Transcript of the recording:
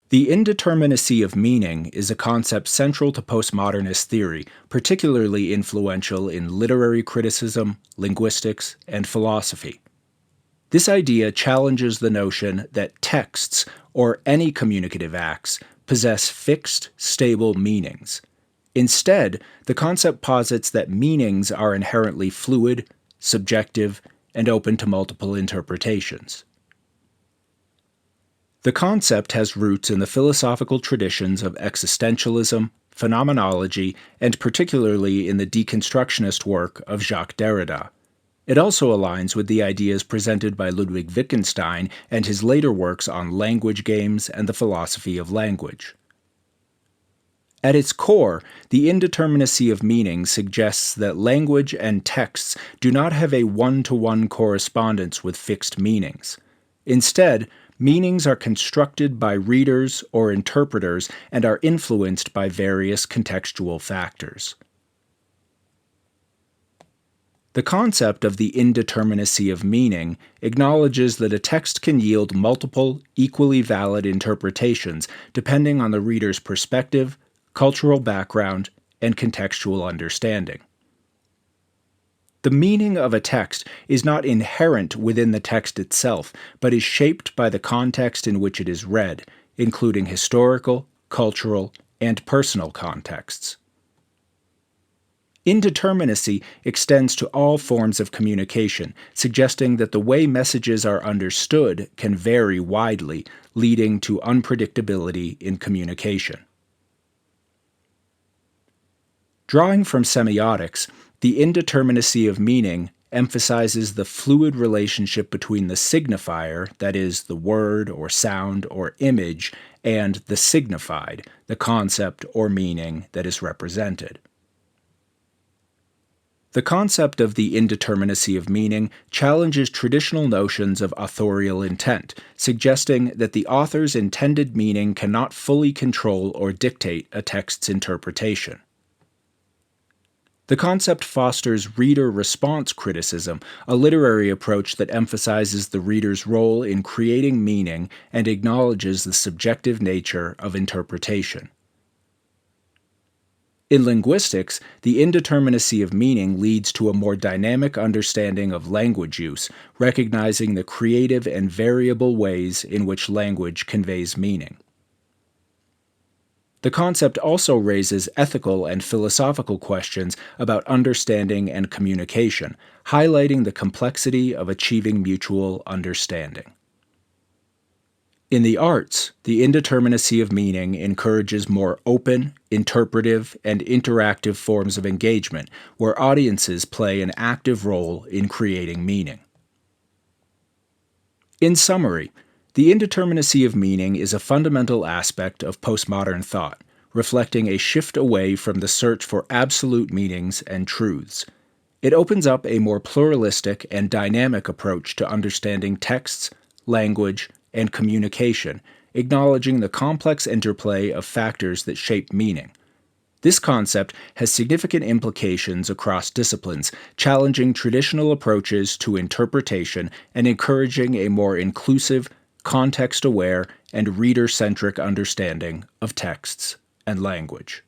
The indeterminacy of meaning is a concept central to postmodernist theory, particularly influential in literary criticism, linguistics, and philosophy. This idea challenges the notion that texts, or any communicative acts, possess fixed, stable meanings. Instead, the concept posits that meanings are inherently fluid, subjective, and open to multiple interpretations. The concept has roots in the philosophical traditions of existentialism, phenomenology, and particularly in the deconstructionist work of Jacques Derrida. It also aligns with the ideas presented by Ludwig Wittgenstein and his later works on language games and the philosophy of language. At its core, the indeterminacy of meaning suggests that language and texts do not have a one-to-one correspondence with fixed meanings. Instead, meanings are constructed by readers or interpreters and are influenced by various contextual factors. The concept of the indeterminacy of meaning acknowledges that a text can yield multiple, equally valid interpretations depending on the reader's perspective, cultural background, and contextual understanding. The meaning of a text is not inherent within the text itself, but is shaped by the context in which it is read, including historical, cultural, and personal contexts. Indeterminacy extends to all forms of communication, suggesting that the way messages are understood can vary widely, leading to unpredictability in communication. Drawing from Semiotics, the indeterminacy of meaning emphasizes the fluid relationship between the signifier, that is, the word or sound or image, and the signified, the concept or meaning that is represented. The concept of the indeterminacy of meaning challenges traditional notions of authorial intent, suggesting that the author's intended meaning cannot fully control or dictate a text's interpretation. The concept fosters reader-response criticism, a literary approach that emphasizes the reader's role in creating meaning and acknowledges the subjective nature of interpretation. In linguistics, the indeterminacy of meaning leads to a more dynamic understanding of language use, recognizing the creative and variable ways in which language conveys meaning. The concept also raises ethical and philosophical questions about understanding and communication, highlighting the complexity of achieving mutual understanding. In the arts, the indeterminacy of meaning encourages more open, interpretive, and interactive forms of engagement, where audiences play an active role in creating meaning. In summary, the indeterminacy of meaning is a fundamental aspect of postmodern thought, reflecting a shift away from the search for absolute meanings and truths. It opens up a more pluralistic and dynamic approach to understanding texts, language, and communication, acknowledging the complex interplay of factors that shape meaning. This concept has significant implications across disciplines, challenging traditional approaches to interpretation and encouraging a more inclusive, context-aware, and reader-centric understanding of texts and language.